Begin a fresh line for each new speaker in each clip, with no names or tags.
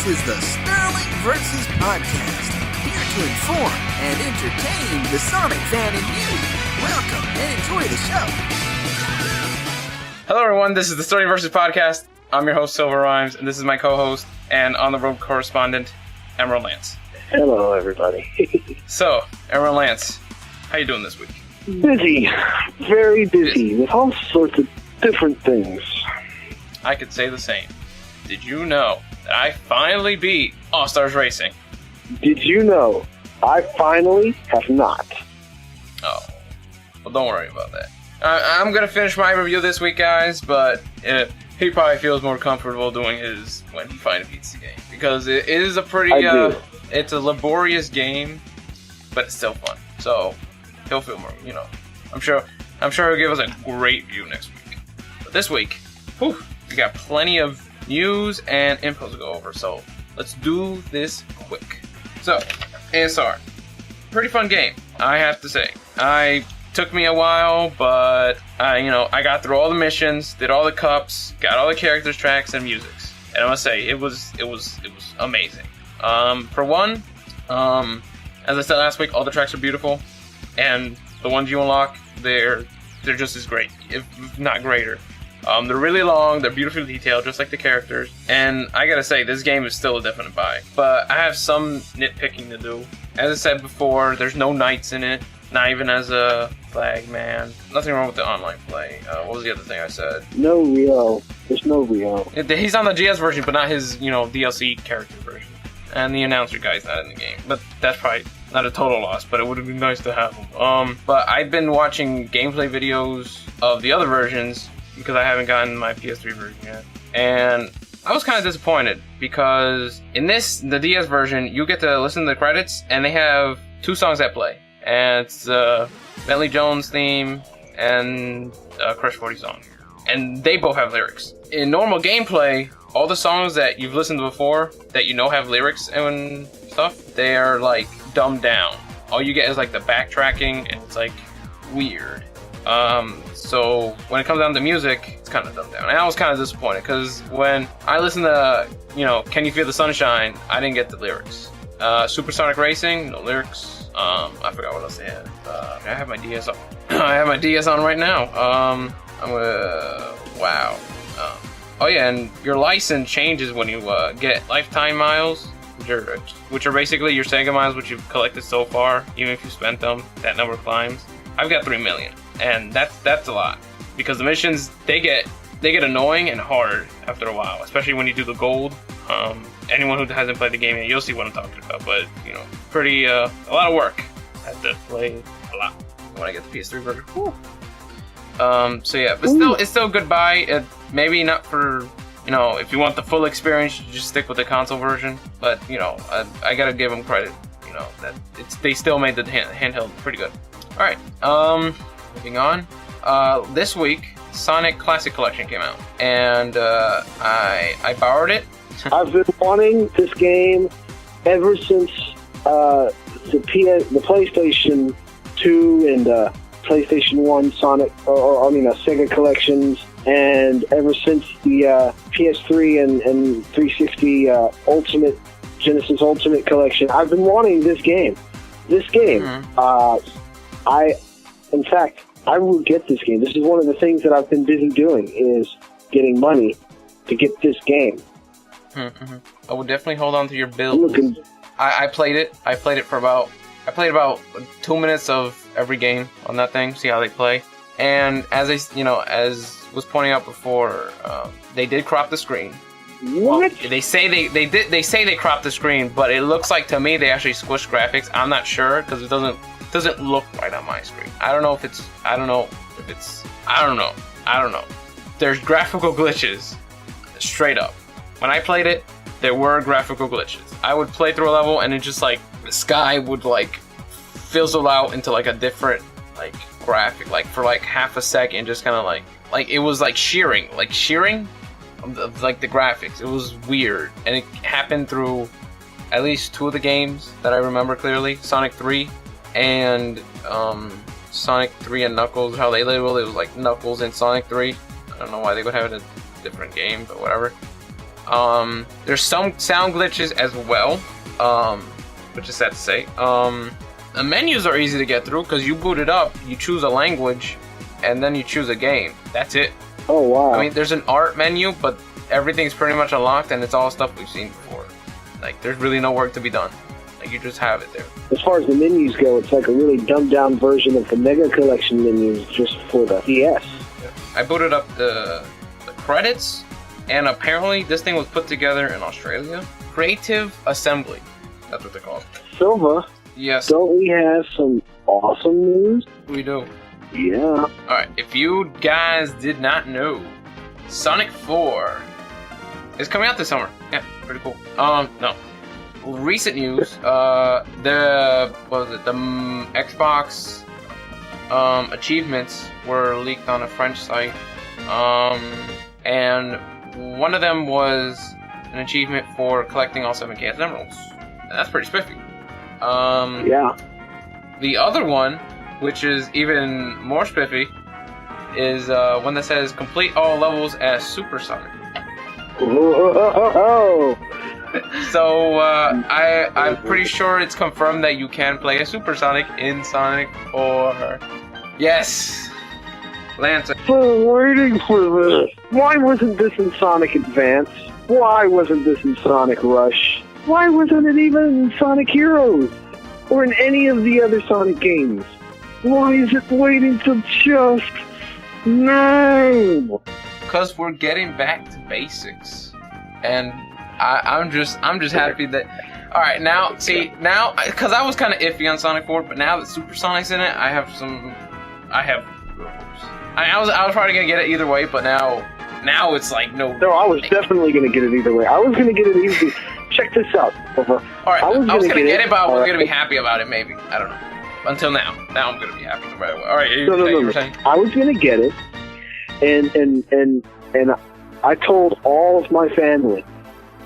This is the Sterling vs. Podcast, here to inform and entertain the Sonic fan in you. Welcome and enjoy the show.
Hello everyone, this is the Sterling vs. Podcast. I'm your host, Silver Rhymes, and this is my co-host and on-the-road correspondent, Emerald Lance.
Hello, everybody.
So, Emerald Lance, how you doing this week?
Busy. Very busy with all sorts of different things.
I could say the same. Did you know that I finally beat All-Stars Racing?
Did you know I finally have not?
Oh, well don't worry about that. I'm going to finish my review this week, guys, but he probably feels more comfortable doing his when he finally beats the game. Because it is a pretty, it's a laborious game, but it's still fun. So, he'll feel more, I'm sure he'll give us a great view next week. But this week, we got plenty of news and info to go over, so let's do this quick. So, ASR. Pretty fun game, I have to say. Took me a while, but I got through all the missions, did all the cups, got all the characters, tracks, and musics. And I must say, it was amazing. For one, as I said last week, all the tracks are beautiful, and the ones you unlock, they're just as great, if not greater. They're really long, they're beautifully detailed, just like the characters. And I gotta say, this game is still a definite buy. But I have some nitpicking to do. As I said before, there's no knights in it. Not even as a flag man. Nothing wrong with the online play. What was the other thing I said?
No Rio. There's no Rio.
He's on the GS version, but not his, DLC character version. And the announcer guy's not in the game. But that's probably not a total loss, but it would have been nice to have him. But I've been watching gameplay videos of the other versions, because I haven't gotten my PS3 version yet. And I was kind of disappointed, because in the DS version, you get to listen to the credits, and they have 2 songs that play. And it's Bentley Jones theme and Crush 40 song. And they both have lyrics. In normal gameplay, all the songs that you've listened to before, that have lyrics and stuff, they are like dumbed down. All you get is like the backtracking, and it's like weird. So when it comes down to music, it's kind of dumbed down. And I was kind of disappointed, because when I listened to, Can You Feel the Sunshine, I didn't get the lyrics. Supersonic Racing, no lyrics. I forgot what else they had. I have my DS on. I have my DS on right now. Wow. Oh yeah, and your license changes when you get lifetime miles, which are basically your Sega miles, which you've collected so far. Even if you spent them, that number climbs. I've got 3 million, and that's a lot, because the missions they get annoying and hard after a while, especially when you do the gold. Anyone who hasn't played the game yet, you'll see what I'm talking about. But pretty a lot of work. I have to play a lot when I get the PS3 version. So yeah, but it's still a good buy. Maybe not for if you want the full experience, you just stick with the console version. But I gotta give them credit. That they still made the handheld pretty good. All right, moving on. This week, Sonic Classic Collection came out, and I borrowed it.
I've been wanting this game ever since the PlayStation 2 and PlayStation 1 Sonic, Sega collections, and ever since the PS3 and 360 Genesis Ultimate collection. I've been wanting this game. In fact, I will get this game. This is one of the things that I've been busy doing, is getting money to get this game.
Mm-hmm. I would definitely hold on to your build. I played it. I played about 2 minutes of every game on that thing. See how they play. And as was pointing out before, they did crop the screen.
What?
Well, they say they cropped the screen, but it looks like to me they actually squished graphics. I'm not sure, because it doesn't look right on my screen. I don't know. There's graphical glitches, straight up. When I played it, there were graphical glitches. I would play through a level, and it just the sky would fizzle out into a different graphic, for half a second, just kind of it was shearing of the graphics. It was weird, and it happened through at least 2 of the games that I remember clearly, Sonic 3 and Sonic 3 and Knuckles. How they labeled it was Knuckles and Sonic 3. I don't know why they would have it in a different game, but whatever. There's some sound glitches as well, which is sad to say. The menus are easy to get through because you boot it up, you choose a language, and then you choose a game. That's it.
Oh, wow.
I mean, there's an art menu, but everything's pretty much unlocked, and it's all stuff we've seen before. Like, there's really no work to be done. Like, you just have it there.
As far as the menus go, it's like a really dumbed-down version of the Mega Collection menus just for the DS.
I booted up the credits, and apparently this thing was put together in Australia. Creative Assembly. That's what they call it.
Silva,
Yes,
don't we have some awesome news?
we do.
Yeah.
Alright, if you guys did not know, Sonic 4 is coming out this summer. Yeah, pretty cool. No. Recent news, the Xbox achievements were leaked on a French site. And one of them was an achievement for collecting all 7 Chaos Emeralds. And that's pretty spiffy.
Yeah.
The other one, which is even more spiffy, is one that says complete all levels as Supersonic.
Oh.
So I'm pretty sure it's confirmed that you can play a Supersonic in Sonic or yes, Lancer.
So waiting for this. Why wasn't this in Sonic Advance? Why wasn't this in Sonic Rush? Why wasn't it even in Sonic Heroes? Or in any of the other Sonic games? Why is it waiting till just now?
Because we're getting back to basics, and I'm just happy that. All right, now see now because I was kind of iffy on Sonic 4, but now that Supersonic's in it, I have real hopes. I was probably gonna get it either way, but now it's like no.
No, I was definitely gonna get it either way. I was gonna get it easy. Check this out.
All right, I was gonna get it, but I wasn't gonna be
right.
happy about it. Maybe I don't know. Until now. Now I'm gonna be happy no matter what. All right, you were saying?
I was gonna get it, and I told all of my family,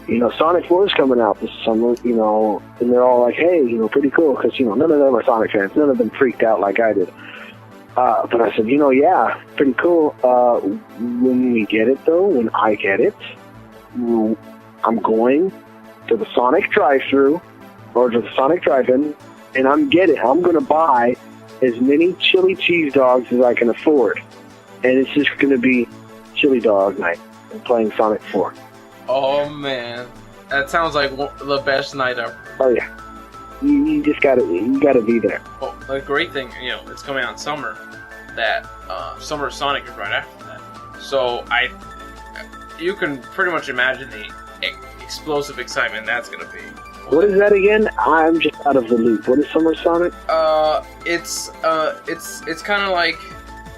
you know, Sonic 4 is coming out this summer, you know, and they're all like, hey, you know, pretty cool, because, you know, none of them are Sonic fans. None of them freaked out like I did. But I said, you know, yeah, pretty cool. When we get it, though, when I get it, I'm going to the Sonic drive-thru, or to the Sonic drive-in, and I'm going to buy as many chili cheese dogs as I can afford. And it's just going to be chili dog night and playing Sonic 4.
Oh man, that sounds like the best night ever.
Oh yeah, you just gotta be there.
Well, the great thing, you know, it's coming out in summer. That Summer Sonic is right after that. So you can pretty much imagine the explosive excitement that's gonna be.
What is that again? I'm just out of the loop. What is Summer Sonic?
It's kind of like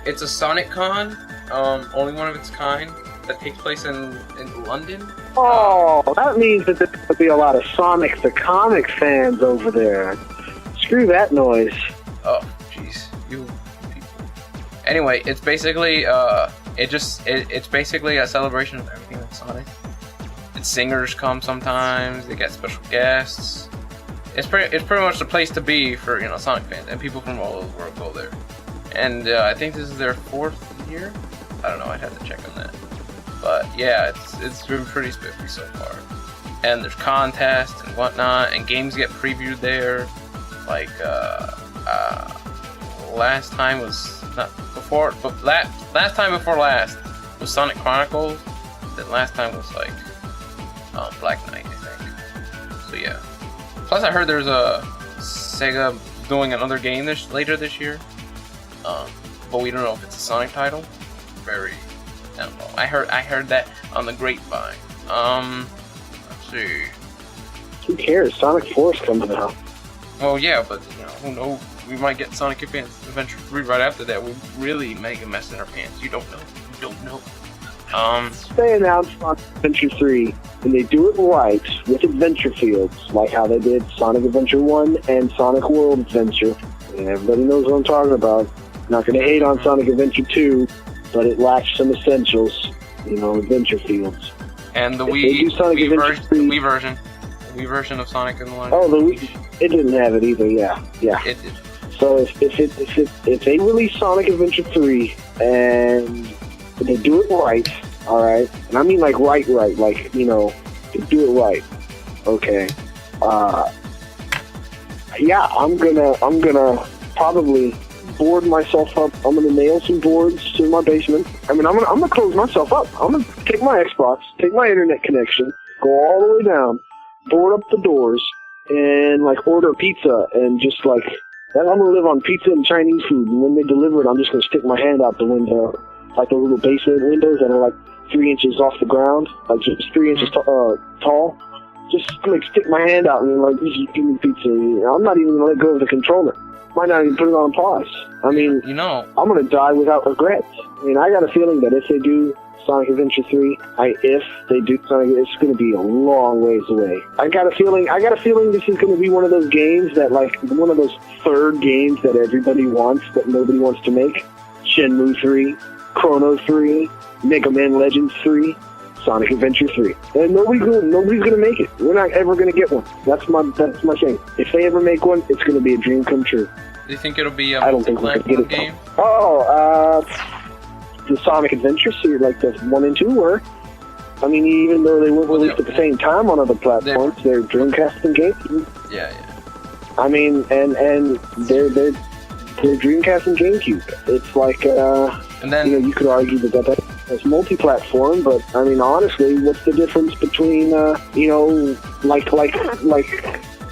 it's a Sonic Con, only one of its kind. That takes place in London.
Oh, that means that there's going to be a lot of Sonic the Comic fans over there. Screw that noise.
Oh, jeez, you people. Anyway, it's basically it's basically a celebration of everything that's Sonic. And singers come sometimes. They get special guests. It's pretty much the place to be for, you know, Sonic fans, and people from all over the world go there. And I think this is their 4th year. I don't know. I'd have to check on that. But yeah, it's been pretty spiffy so far. And there's contests and whatnot, and games get previewed there. Like last time was not before, but last time before last was Sonic Chronicles. Then last time was like Black Knight, I think. So yeah. Plus, I heard there's a Sega doing another game later this year. But we don't know if it's a Sonic title. I don't know. I heard that on the grapevine. Let's see.
Who cares? Sonic 4 is coming out.
Well, yeah, but you know, who knows? We might get Sonic Adventure 3 right after that. We really make a mess in our pants. You don't know. You don't know.
They announced Sonic Adventure 3, and they do it right with Adventure Fields, like how they did Sonic Adventure 1 and Sonic World Adventure. And everybody knows what I'm talking about. Not going to hate on Sonic Adventure 2, but it lacks some essentials, you know, Adventure Fields.
And the
Wii
version of Sonic and the Line.
Oh, the Wii, it didn't have it either. Yeah.
It did.
So if they release Sonic Adventure 3 and they do it right, all right, and I mean like right, like, you know, do it right. Okay. Yeah, I'm gonna probably board myself up. I'm gonna nail some boards to my basement. I mean, I'm gonna close myself up. I'm gonna take my Xbox, take my internet connection, go all the way down, board up the doors, and like order pizza and just like I'm gonna live on pizza and Chinese food. And when they deliver it, I'm just gonna stick my hand out the window, like those little basement windows that are like 3 inches off the ground, like just 3 inches tall. Just like stick my hand out and like, just give me pizza. I'm not even gonna let go of the controller. Might not even put it on pause. I mean, I'm gonna die without regrets. I mean, I got a feeling that if they do Sonic Adventure 3, if they do Sonic, it's gonna be a long ways away. I got a feeling this is gonna be one of those games that, like, one of those third games that everybody wants but nobody wants to make. Shenmue 3, Chrono 3, Mega Man Legends 3. Sonic Adventure 3. And nobody's gonna make it. We're not ever gonna get one. That's my thing. If they ever make one, it's gonna be a dream come true.
Do you think it'll be a
I don't think we could get it
game?
The Sonic Adventure series, like the 1 and 2 were. I mean, even though they weren't released at the same time on other platforms, they're Dreamcast and GameCube.
Yeah.
I mean, and they're Dreamcast and GameCube. It's like,
and then
you could argue that it's multi-platform, but I mean, honestly, what's the difference between, like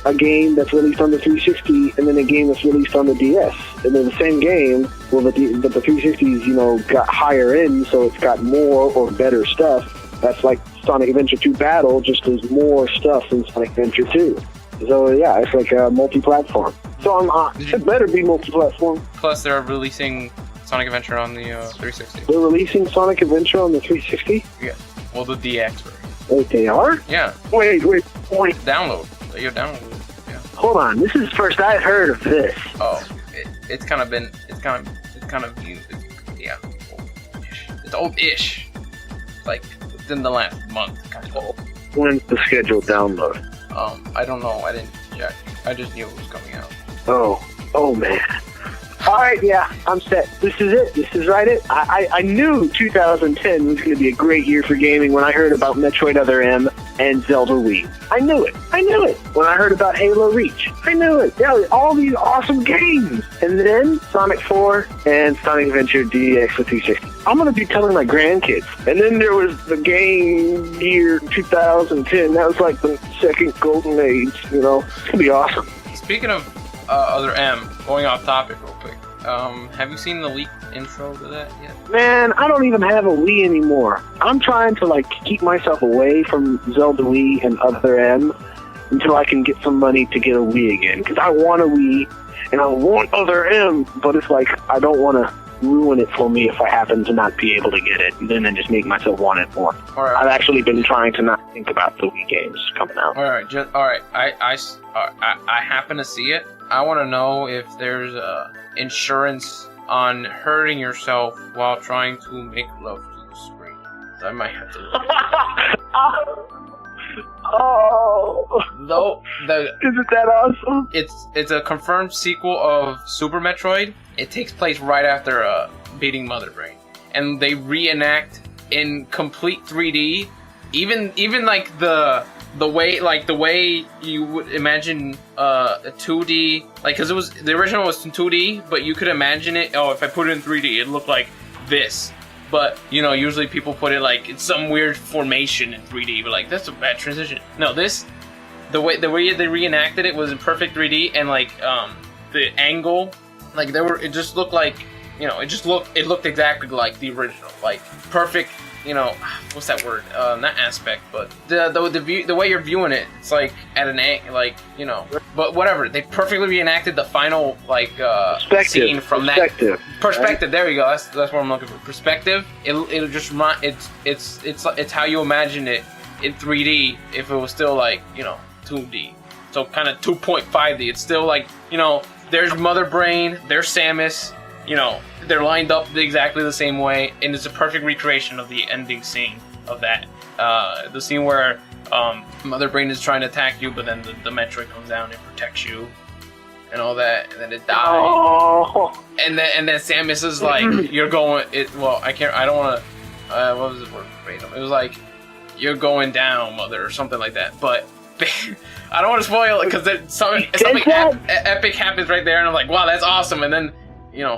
a game that's released on the 360 and then a game that's released on the DS? And they're the same game, well, but the 360's, got higher end, so it's got more or better stuff. That's like Sonic Adventure 2 Battle, just there's more stuff in Sonic Adventure 2. So, yeah, it's like a multi-platform. So it better be multi-platform.
Plus, they're releasing Sonic Adventure on the 360.
They're releasing Sonic Adventure on the 360?
Yeah. Well, the DX version.
Wait, they are?
Yeah.
Wait.
Download. You download it. Yeah.
Hold on. This is the first I've heard of this.
Oh, it's kind of new. Yeah. It's old-ish. Like within the last month, kind of old.
When's the scheduled download?
I don't know. I didn't check. I just knew it was coming out.
Oh man. Alright, yeah, I'm set. This is it. This is right it. I knew 2010 was going to be a great year for gaming when I heard about Metroid Other M and Zelda Wii. I knew it. When I heard about Halo Reach. I knew it. Yeah, all these awesome games. And then Sonic 4 and Sonic Adventure DX for 360. I'm going to be telling my grandkids. And then there was the game year 2010. That was like the second golden age, It's going to be awesome.
Speaking of Other M, going off topic real quick. Have you seen the leaked intro to that yet?
Man, I don't even have a Wii anymore. I'm trying to keep myself away from Zelda Wii and Other M until I can get some money to get a Wii again. Because I want a Wii and I want Other M, but it's like I don't want to ruin it for me if I happen to not be able to get it, and then just make myself want it more.
Right.
I've actually been trying to not think about the Wii games coming out.
All right. I happen to see it. I want to know if there's insurance on hurting yourself while trying to make love to the screen. I might have to look. No,
isn't that awesome?
It's a confirmed sequel of Super Metroid. It takes place right after beating Mother Brain, and they reenact in complete 3D. Even like the way you would imagine a 2D, because the original was in 2D, but you could imagine it. Oh, if I put it in 3D, it looked like this. But usually people put it like it's some weird formation in 3D. But that's a bad transition. No, the way they reenacted it was in perfect 3D, and the angle, it just looked like it looked exactly like the original, like perfect. What's that word? Not aspect, but the way you're viewing it, it's like at an but whatever. They perfectly reenacted the final scene from that perspective. Right? There you go. That's what I'm looking for. Perspective. It'll just it's how you imagine it in 3D if it was still 2D. So kind of 2.5D. It's still there's Mother Brain, there's Samus. They're lined up exactly the same way, and it's a perfect recreation of the ending scene of that. The scene where Mother Brain is trying to attack you, but then the Metroid comes down and protects you, and all that, and then it dies.
Oh.
And then Samus is like, you're going. I don't want to. What was the word? It was like, "You're going down, mother," or something like that. But I don't want to spoil it because something epic happens right there, and I'm like, wow, that's awesome. And then,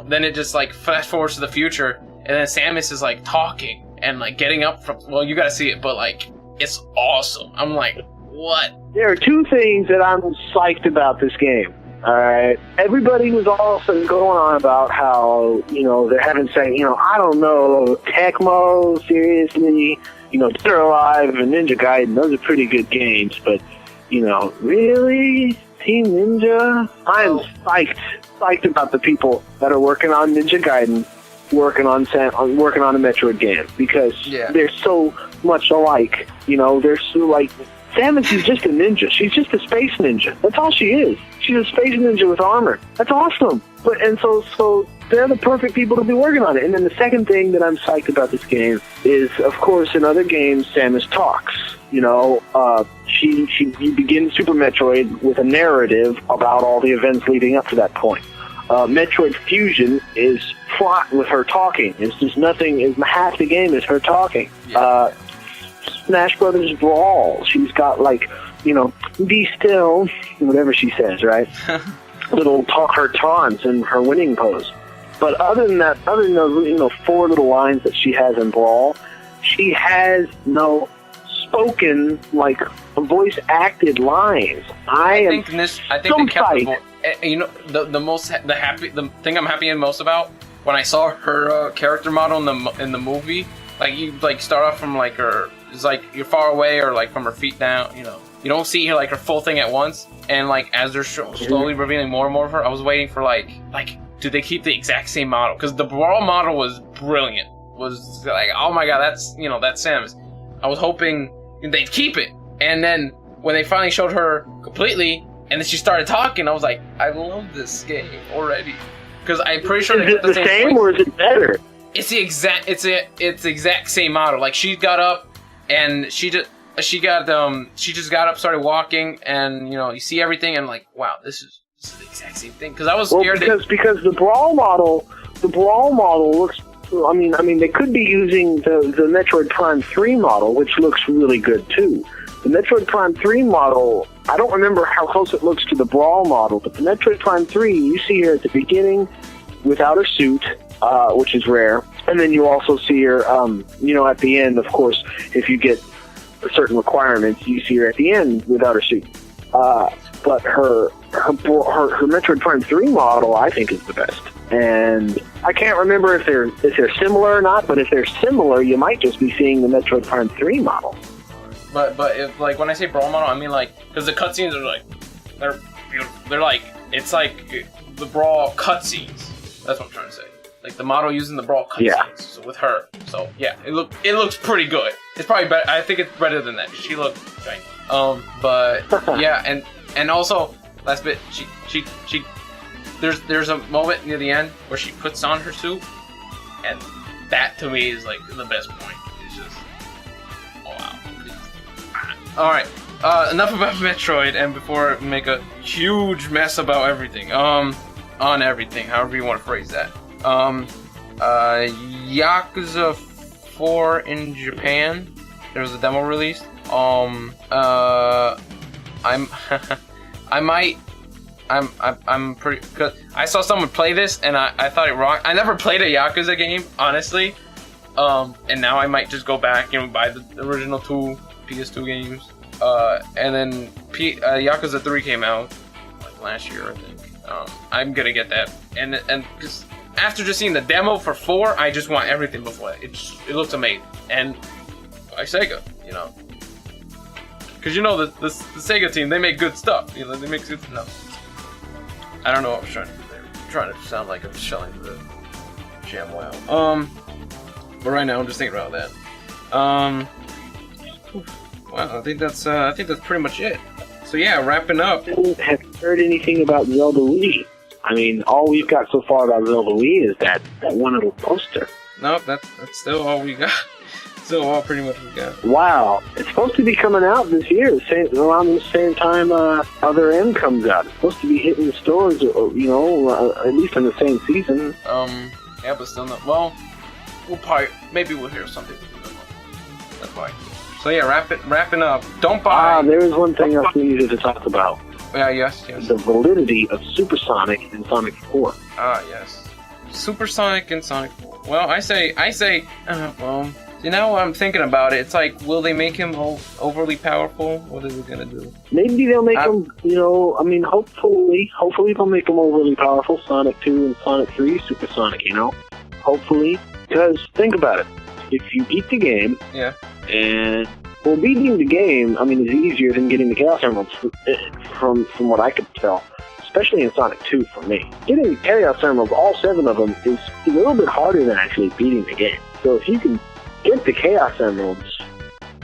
then it just like fast forwards to the future, and then Samus is like talking and like getting up from. Well, you gotta see it, but like it's awesome. I'm like, what?
There are two things that I'm psyched about this game. All right, everybody was also going on about how they're having saying I don't know, Tecmo, seriously, Dead or Alive and Ninja Gaiden, those are pretty good games, but really, Team Ninja? I'm psyched about the people that are working on Ninja Gaiden, working on a Metroid game, because they're so much alike. They're so like. Samus is just a ninja. She's just a space ninja. That's all she is. She's a space ninja with armor. That's awesome. So they're the perfect people to be working on it. And then the second thing that I'm psyched about this game is, of course, in other games, Samus talks. You begin Super Metroid with a narrative about all the events leading up to that point. Metroid Fusion is fraught with her talking. It's just nothing. Half the game is her talking. Yeah. Smash Brothers Brawl. She's got be still, whatever she says, right? Little her taunts and her winning pose. But other than those, 4 little lines that she has in Brawl, she has no spoken, voice acted lines. I think they kept
the thing I'm happy most about when I saw her character model in the movie. You start off from her. It's you're far away or from her feet down, you don't see her her full thing at once, and as they're slowly revealing more and more of her, I was waiting for do they keep the exact same model? Because the Brawl model was brilliant, was oh my god, that's that's Samus. I was hoping they'd keep it, and then when they finally showed her completely, and then she started talking, I was like, I love this game already, because I'm pretty sure they kept the same
or is it better?
It's the exact same model. She got up. And she just got up, started walking, and you see everything, and wow, this is the exact same thing. Because I was scared
because the Brawl model looks. I mean, they could be using the Metroid Prime 3 model, which looks really good too. The Metroid Prime 3 model, I don't remember how close it looks to the Brawl model, but the Metroid Prime 3, you see her at the beginning without her suit, which is rare. And then you also see her, at the end, of course, if you get certain requirements, you see her at the end without her suit. But her Metroid Prime 3 model, I think, is the best. And I can't remember if they're similar or not, but if they're similar, you might just be seeing the Metroid Prime 3 model.
But if, when I say Brawl model, I mean, because the cutscenes are, they're beautiful. They're, it's the Brawl cutscenes. That's what I'm trying to say. The model using the Brawl cutscenes so with her. So yeah, it looks pretty good. It's probably better. I think it's better than that. She looked shiny. But yeah, and also last bit, she there's a moment near the end where she puts on her suit, and that to me is the best point. It's just wow. All right, enough about Metroid, and before I make a huge mess about everything, on everything, however you want to phrase that. Yakuza 4 in Japan. There was a demo released. I'm pretty, cause I saw someone play this and I thought it wrong. I never played a Yakuza game, honestly. And now I might just go back and buy the original 2 PS2 games. And then Yakuza 3 came out last year, I think. I'm gonna get that, and just after just seeing the demo for 4, I just want everything before that. It looks amazing, and by Sega, because the Sega team, they make good stuff. They make good stuff. I don't know what I was trying to do there. I'm trying to sound like I'm selling the jam wow. But right now I'm just thinking about that. Wow, I think that's pretty much it. So yeah, wrapping up.
I haven't heard anything about Zelda Wii. I mean, all we've got so far about Zelda Wii is that one little poster.
Nope, that's still all we got. Still all pretty much we got.
Wow. It's supposed to be coming out this year, around the same time Other M comes out. It's supposed to be hitting the stores, at least in the same season.
Yeah, but still not. Well, maybe we'll hear something. That's why. So yeah, wrapping up. Don't buy.
There was one thing else we needed to talk about.
Yeah, yes.
The validity of Supersonic and Sonic 4.
Yes. Supersonic and Sonic 4. Well, I say, well, see, now I'm thinking about it, it's like, will they make him overly powerful? What are they gonna do?
Maybe they'll make him, hopefully they'll make him overly powerful. Sonic 2 and Sonic 3, Supersonic, Hopefully. Because, think about it. If you beat the game,
yeah,
and beating the game, is easier than getting the Chaos Emeralds from what I could tell, especially in Sonic 2 for me. Getting the Chaos Emeralds, all 7 of them, is a little bit harder than actually beating the game. So if you can get the Chaos Emeralds,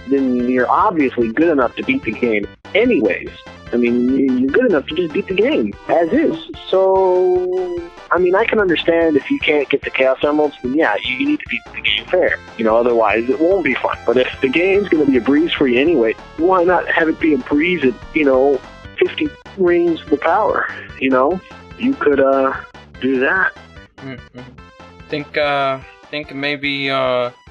then you're obviously good enough to beat the game anyways. You're good enough to just beat the game, as is. So, I can understand if you can't get the Chaos Emeralds, then yeah, you need to beat the game fair. Otherwise it won't be fun. But if the game's going to be a breeze for you anyway, why not have it be a breeze at, 50 rings of the power? You could do that.
Mm-hmm. Think maybe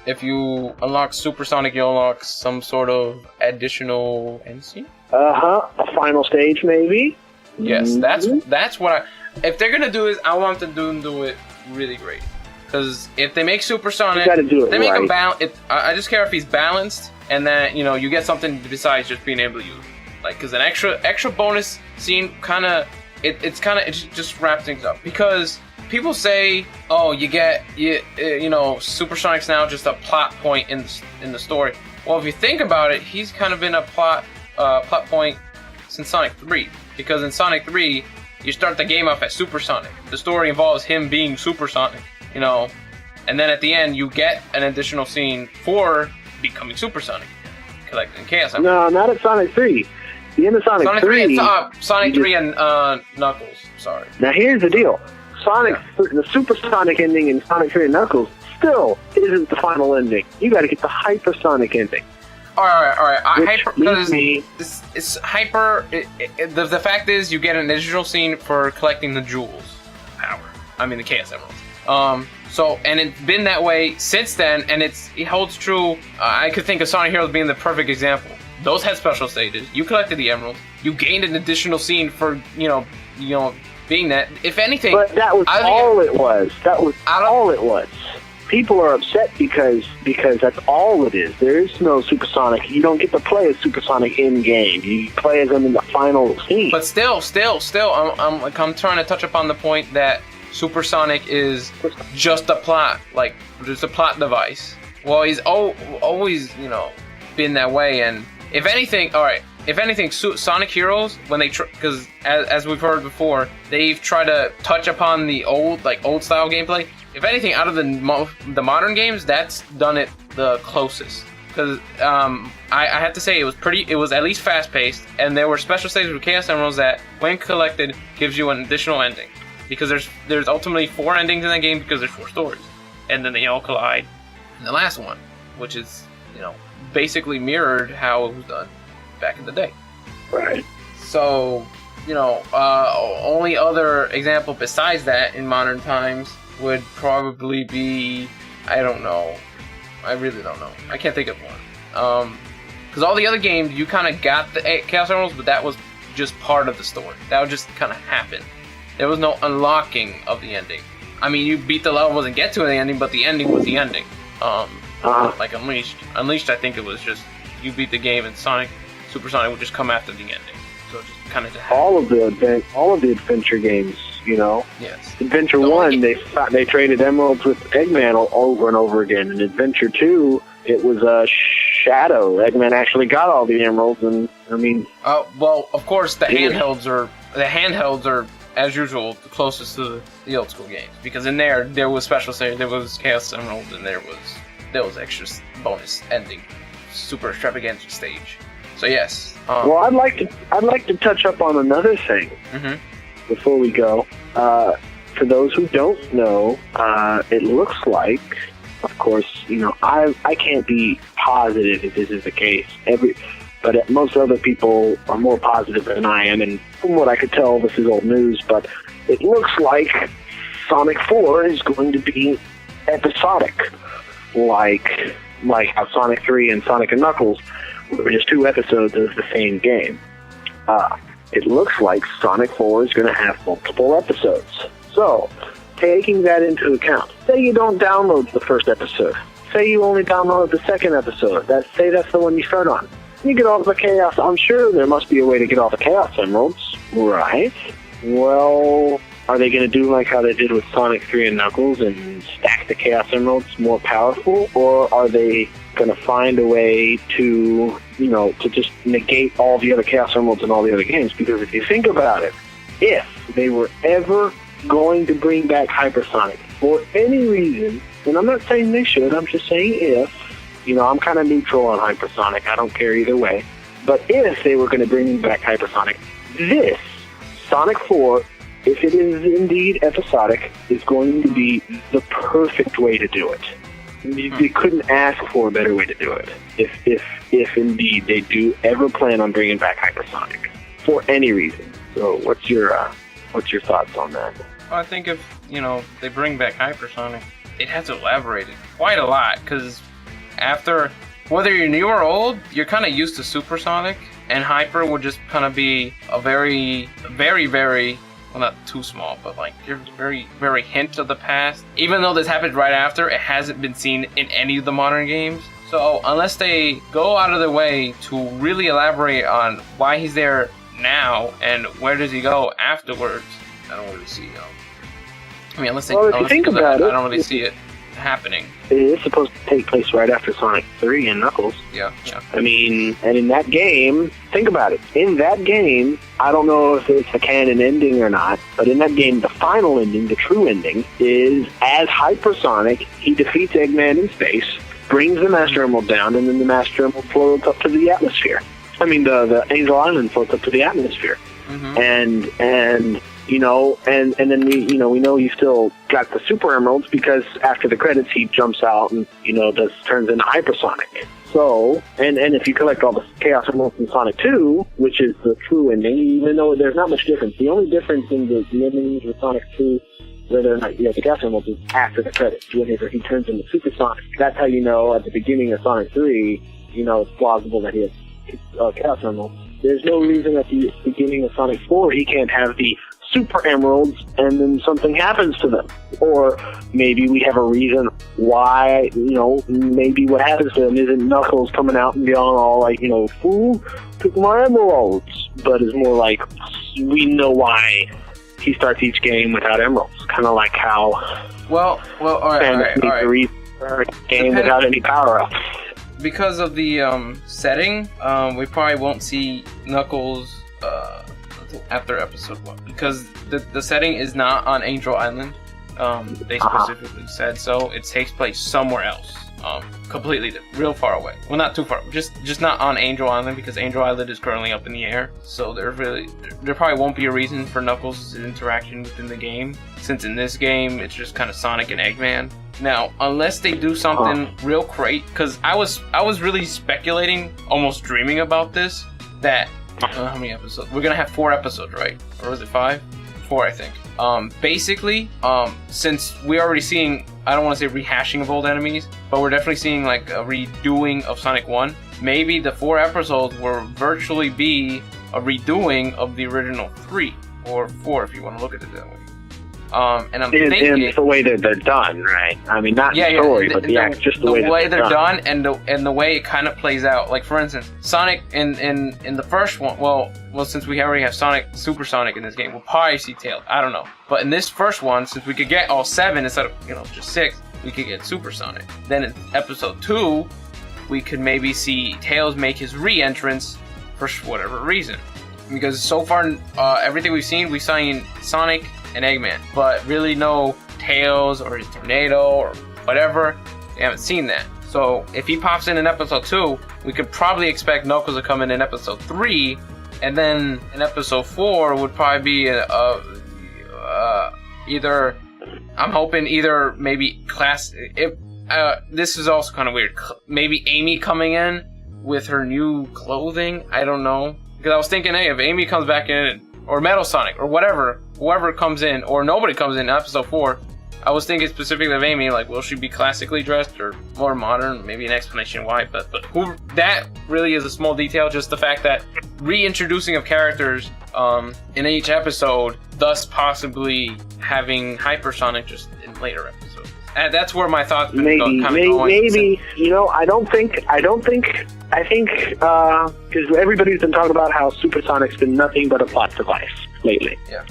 if you unlock Supersonic, you unlock some sort of additional end scene?
A final stage, maybe?
Yes, that's what if they're gonna do it, I want them to do it really great. Because if they make Supersonic, they make him balanced. I just care if he's balanced, and then you get something besides just being able to use. Because an extra bonus scene it just wraps things up. Because people say, oh, Supersonic's now just a plot point in the story. Well, if you think about it, he's kind of been a plot point since Sonic 3. Because in Sonic 3, you start the game off as Supersonic. The story involves him being Supersonic, and then at the end you get an additional scene for becoming Supersonic, collecting Chaos Emeralds.
No, not at Sonic 3. The end of Sonic 3.
Sonic 3 and Knuckles. Sorry.
Now here's the deal. The Supersonic ending in Sonic 3 and Knuckles still isn't the final ending. You got to get the Hypersonic ending.
All right. It's hyper. The fact is, you get an additional scene for collecting the jewels. The Chaos Emeralds. And it's been that way since then, and it holds true. I could think of Sonic Heroes being the perfect example. Those had special stages. You collected the emeralds. You gained an additional scene for being that. If anything,
but that was all it was. That was all it was. People are upset because that's all it is. There is no Supersonic. You don't get to play as Supersonic in game. You play as them in the final scene.
But still, I'm trying to touch upon the point that Supersonic is just a plot, just a plot device. Well, he's always been that way. And if anything, Sonic Heroes, when they because as we've heard before, they've tried to touch upon the old style gameplay. If anything, out of the modern games, that's done it the closest. Because I have to say, it was at least fast paced, and there were special stages with Chaos Emeralds that, when collected, gives you an additional ending. Because there's ultimately 4 endings in that game because there's 4 stories, and then they all collide in the last one, which is basically mirrored how it was done back in the day.
Right.
So only other example besides that in modern times would probably be, I don't know. I really don't know. I can't think of one. Because all the other games, you kind of got the Chaos Emeralds, but that was just part of the story. That would just kind of happen. There was no unlocking of the ending. You beat the levels and get to the ending, but the ending was the ending. Like Unleashed. Unleashed, I think it was just, you beat the game and Supersonic would just come after the ending. So it just kind of
all of the adventure games,
Yes.
Adventure 1, they traded emeralds with Eggman over and over again. In Adventure 2, it was a Shadow. Eggman actually got all the emeralds, and
well, of course, the handhelds are as usual the closest to the old school games, because in there was special stage, there was Chaos Emerald, and there was extra bonus ending, super extravagant stage. So yes.
Well, I'd like to touch up on another thing before we go. For those who don't know, it looks like, of course, I can't be positive if this is the case. But most other people are more positive than I am, and from what I could tell, this is old news. But it looks like Sonic 4 is going to be episodic, like like how Sonic 3 and Sonic and Knuckles were just 2 episodes of the same game. It looks like Sonic 4 is going to have multiple episodes. So, taking that into account, say you don't download the first episode. Say you only download the second episode. Say that's the one you start on. You get all the Chaos. I'm sure there must be a way to get all the Chaos Emeralds, right? Well, are they going to do like how they did with Sonic 3 and Knuckles and stack the Chaos Emeralds more powerful? Or are they going to find a way to, to just negate all the other Chaos Emeralds in all the other games? Because if you think about it, if they were ever going to bring back Hypersonic for any reason, and I'm not saying they should, I'm just saying if, I'm kind of neutral on Hypersonic, I don't care either way, but if they were going to bring back Hypersonic, this, Sonic 4, if it is indeed episodic, is going to be the perfect way to do it. You couldn't ask for a better way to do it, if indeed they do ever plan on bringing back Hypersonic, for any reason. So what's your thoughts on that?
Well, I think if, they bring back Hypersonic, they'd have to elaborate it quite a lot, because after, whether you're new or old, you're kind of used to Supersonic, and Hyper would just kind of be a very, very, very, well, not too small, but like, very, very hint of the past. Even though this happened right after, it hasn't been seen in any of the modern games. So, unless they go out of their way to really elaborate on why he's there now, and where does he go afterwards, I don't really see, unless they,
if you think about it,
I don't really see it happening.
It is supposed to take place right after Sonic 3 and Knuckles.
Yeah.
I mean, and in that game, think about it. In that game, I don't know if it's a canon ending or not, but in that game, the final ending, the true ending, is as Hypersonic, he defeats Eggman in space, brings the Master Emerald down, and then the Master Emerald floats up to the atmosphere. I mean, the Angel Island floats up to the atmosphere.
Mm-hmm.
And then we know he still got the Super Emeralds because after the credits he jumps out and, turns into Hypersonic. So, and if you collect all the Chaos Emeralds in Sonic 2, which is the true ending, even though there's not much difference, the only difference in the endings with Sonic 2, whether or not you have the Chaos Emeralds, is after the credits, whenever he turns into Supersonic. That's how you know at the beginning of Sonic 3, it's plausible that he has Chaos Emeralds. There's no reason at the beginning of Sonic 4 he can't have the Super Emeralds and then something happens to them. Or maybe we have a reason why, maybe what happens to them isn't Knuckles coming out and being all like, fool, took my emeralds. But it's more like, we know why he starts each game without emeralds. Kind of like how
all right.
The reason for a game without any power-ups.
Because of the setting, we probably won't see Knuckles after episode 1, because the setting is not on Angel Island. They specifically said so. It takes place somewhere else, completely different, real far away. Well, not too far, just not on Angel Island, because Angel Island is currently up in the air. So there probably won't be a reason for Knuckles' interaction within the game, since in this game it's just kind of Sonic and Eggman. Now, unless they do something real great, because I was really speculating, almost dreaming about this, that how many episodes? We're gonna have 4 episodes, right? Or was it 5? 4, I think. Basically, since we're already seeing, I don't want to say rehashing of old enemies, but we're definitely seeing like a redoing of Sonic 1. Maybe the 4 episodes will virtually be a redoing of the original 3 or 4, if you want to look at it that way. And I'm thinking,
and it's the way that they're done, right? I mean, not the story, but just the way
they're done, and the way it kind of plays out. Like, for instance, Sonic in the first one. Well, since we already have Super Sonic in this game, we'll probably see Tails. I don't know, but in this first one, since we could get all 7 instead of just 6, we could get Super Sonic. Then in episode 2, we could maybe see Tails make his re-entrance for whatever reason. Because so far, everything we've seen Sonic and Eggman, but really no Tails or Tornado or whatever. We haven't seen that. So if he pops in episode 2, we could probably expect Knuckles to come in episode 3, and then in episode 4 would probably be either, I'm hoping either maybe this is also kind of weird, maybe Amy coming in with her new clothing. I don't know, because I was thinking, hey, if Amy comes back in, or Metal Sonic, or whatever, whoever comes in, or nobody comes in episode 4, I was thinking specifically of Amy, like, will she be classically dressed or more modern? Maybe an explanation why, but that really is a small detail. Just the fact that reintroducing of characters in each episode, thus possibly having Hypersonic just in later episodes. And that's where my thoughts been going.
Maybe, you know, I think, because everybody's been talking about how Supersonic's been nothing but a plot device lately.
Yeah.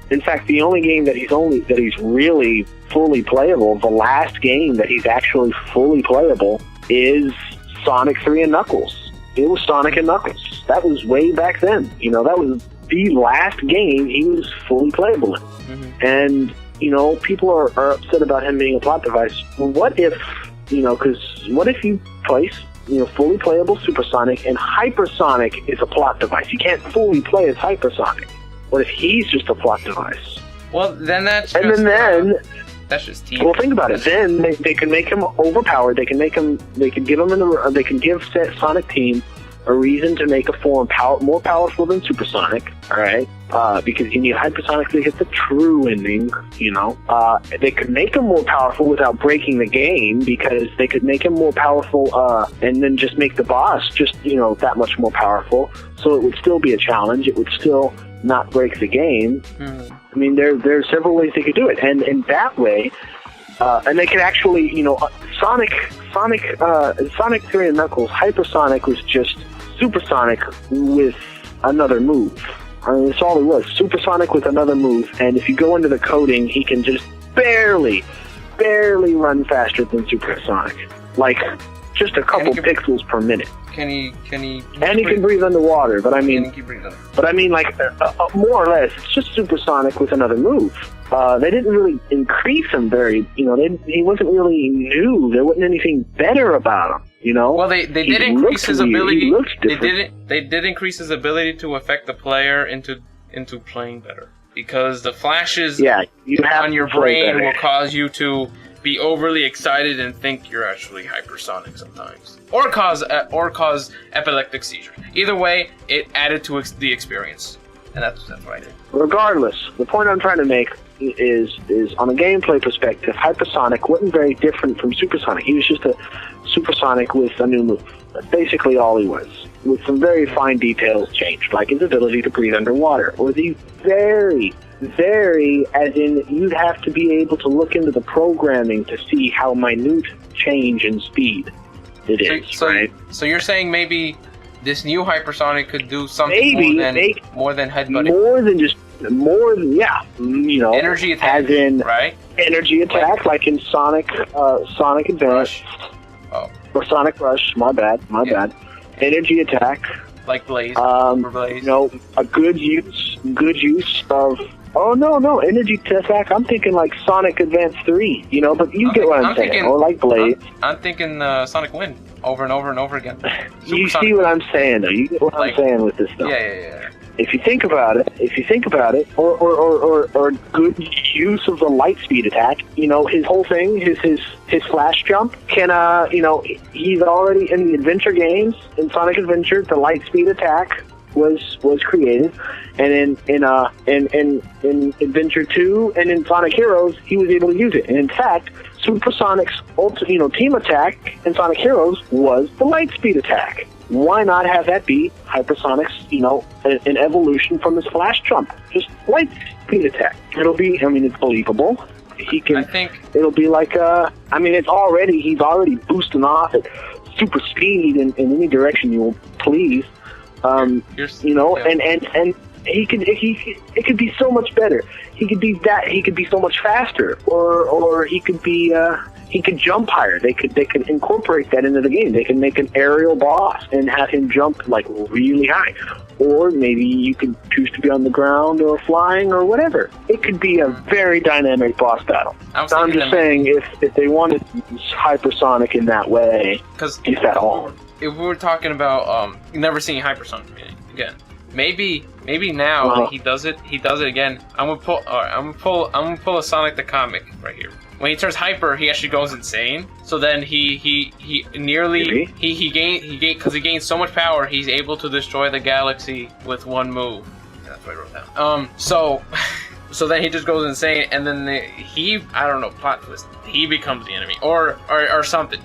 In fact, the only game that he's really fully playable, the last game that he's actually fully playable, is Sonic 3 and Knuckles. It was Sonic and Knuckles. That was way back then. You know, that was the last game he was fully playable in. Mm-hmm. And, you know, people are upset about him being a plot device. Well, what if, you know, because what if you place, you know, fully playable Supersonic and Hypersonic is a plot device? You can't fully play as Hypersonic. What if he's just a plot device?
Well, then that's
and
just...
then
that's just TV.
Well, think about it. Then they can make him overpowered. They can give Sonic Team a reason to make a form more powerful than Supersonic, all right? Because you need Hypersonic to get the true ending, you know? They could make him more powerful without breaking the game, because they could make him more powerful and then just make the boss just, you know, that much more powerful. So it would still be a challenge. It would still not break the game. Mm. I mean, there are several ways they could do it. And in that way... and they could actually, you know, Sonic 3 and Knuckles, Hypersonic was just Supersonic with another move. I mean, that's all it was. Supersonic with another move, and if you go into the coding, he can just barely run faster than Supersonic. Like, just a couple pixels per minute.
And he
can breathe underwater, but I mean, like, more or less, it's just Supersonic with another move. They didn't really increase him very, you know, he wasn't really new. There wasn't anything better about him, you know?
Well, they did increase his ability. They did increase his ability to affect the player into playing better. Because the flashes on your brain will cause you to be overly excited and think you're actually hypersonic sometimes, or cause epileptic seizures. Either way, it added to the experience, and that's what I did.
Regardless, the point I'm trying to make is on a gameplay perspective, Hypersonic wasn't very different from Supersonic. He was just a Supersonic with a new move. That's basically all he was, with some very fine details changed, like his ability to breathe underwater, or the very, as in you'd have to be able to look into the programming to see how minute change in speed it is, right?
So you're saying maybe this new Hypersonic could do something more than headbutting? You know, energy attack,
as in
right?
Energy attack, like in Sonic Advance, or Sonic Rush. My bad. Energy attack,
like Blaze.
You know, a good use of. Oh no, energy attack. I'm thinking like Sonic Advance 3. You know, but you get what I'm saying. Or like Blaze.
I'm thinking Sonic Wind over and over and over again.
You see what I'm saying, though. You get what I'm saying with this stuff.
Yeah.
If you think about it, or good use of the light speed attack, you know, his whole thing, his flash jump can, you know, he's already in the adventure games. In Sonic Adventure, the light speed attack was created, and in Adventure 2 and in Sonic Heroes, he was able to use it. And in fact, Supersonic's team attack in Sonic Heroes was the light speed attack. Why not have that be Hypersonic's, you know, an evolution from his flash jump? Just light speed attack. It'll be, I mean, it's believable. It'll be like, he's already boosting off at super speed in any direction you will please. And it could be so much better. He could be so much faster, or he could be, he could jump higher. They could incorporate that into the game. They can make an aerial boss and have him jump like really high. Or maybe you could choose to be on the ground or flying or whatever. It could be a very dynamic boss battle. I'm just saying, if they wanted Hypersonic in that way, if at all.
If we were talking about never seeing Hypersonic again, maybe now that he does it again. I'm gonna pull a Sonic the Comic right here. When he turns hyper, he actually goes insane. So then he gains so much power, he's able to destroy the galaxy with one move. That's what I wrote down. So So then he just goes insane, and then I don't know, plot twist. He becomes the enemy, or something.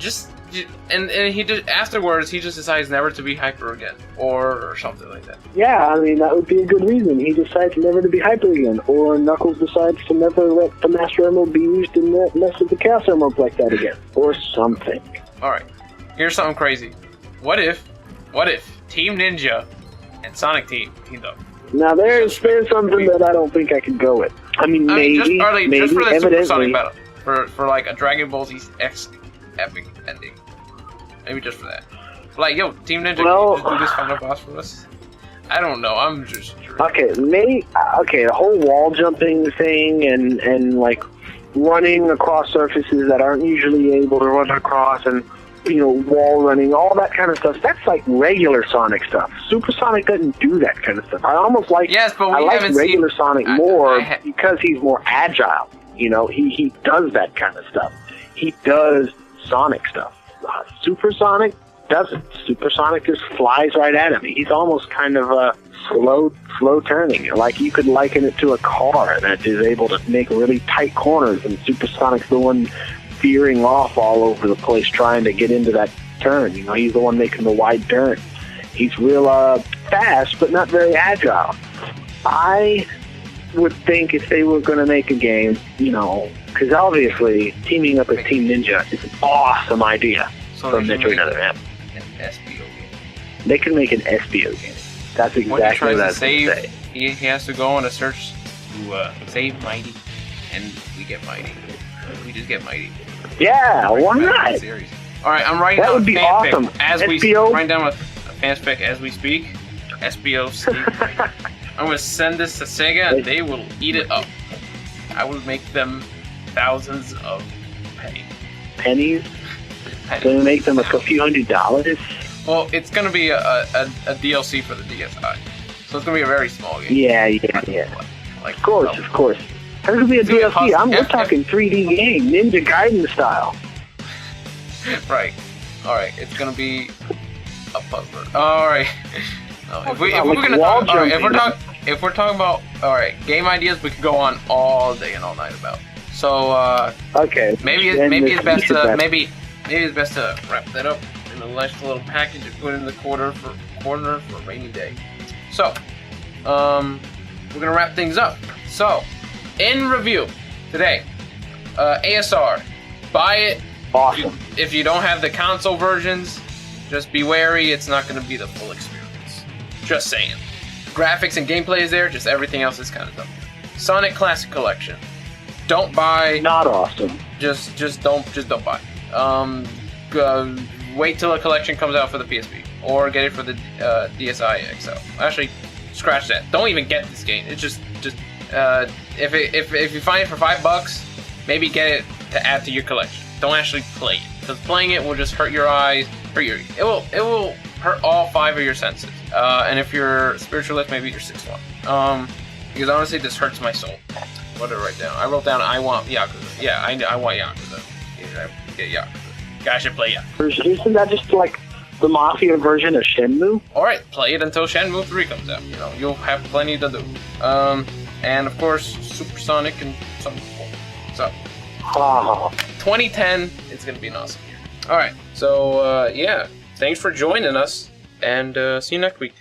And he just afterwards he just decides never to be hyper again, or something like that.
Yeah, I mean that would be a good reason. He decides never to be hyper again, or Knuckles decides to never let the Master Emerald be used and mess with the Chaos Emeralds like that again, or something.
All right, here's something crazy. What if Team Ninja and Sonic Team teamed up?
Now there's something that I don't think I could go with. I mean maybe
just for the
evidently.
Super Sonic battle, for like a Dragon Ball Z X epic ending. Maybe just for that. Like, yo, Team Ninja, can you just do this final boss for us? I don't know. I'm just
okay. The whole wall jumping thing and like running across surfaces that aren't usually able to run across, and wall running, all that kind of stuff. That's like regular Sonic stuff. Super Sonic doesn't do that kind of stuff. I almost like regular Sonic more because he's more agile. He does that kind of stuff. He does Sonic stuff. Super Sonic doesn't. Super Sonic just flies right at him. He's almost kind of slow turning. Like you could liken it to a car that is able to make really tight corners, and Super Sonic's the one veering off all over the place trying to get into that turn. He's the one making the wide turn. He's real fast, but not very agile. I would think if they were going to make a game, because obviously teaming up with Team Ninja is an awesome idea from Metro Netherrealm.
An SBO game.
They can make an SBO game. That's exactly what I was going to say.
He has to go on a search to save Mighty, and we get Mighty. We just get Mighty.
Yeah, why not?
All right, I'm writing
that
down
would be
fanfic
awesome.
writing down a fanfic as we speak. SBO. I'm gonna send this to Sega, and they will eat it up. I will make them thousands of pennies.
Pennies? Gonna make them a few $100s?
Well, it's gonna be a DLC for the DSi, so it's gonna be a very small game.
Yeah. Like, of course. There's gonna be a DLC. We're talking 3D game, Ninja Gaiden style.
Right. All right. It's gonna be a puzzler. All right. If we're talking about game ideas, we could go on all day and all night about. So
okay.
Maybe it's best to wrap that up in a nice little package and put it in the corner for a rainy day. So we're gonna wrap things up. So in review today, ASR, buy it.
Awesome.
If you don't have the console versions, just be wary. It's not going to be the full experience. Just saying. Graphics and gameplay is there. Just everything else is kind of dumb. Sonic Classic Collection. Don't buy. Not awesome. Just don't buy. Wait till a collection comes out for the PSP, or get it for the DSi XL. Actually, scratch that. Don't even get this game. It's just if you find it for $5, maybe get it to add to your collection. Don't actually play it, because playing it will just hurt your eyes. It will hurt all 5 of your senses. And if you're spiritualist, maybe your 6th one. Because honestly, this hurts my soul. What did I write down? I wrote down I want Yakuza. Yeah, I want Yakuza. Get Yakuza. Guys should play Yakuza.
Isn't that just like the Mafia version of Shenmue?
Alright, play it until Shenmue 3 comes out. You'll have plenty to do. And of course, Supersonic and something more. So, 2010, it's going to be an awesome year. Alright, so yeah, thanks for joining us, and see you next week.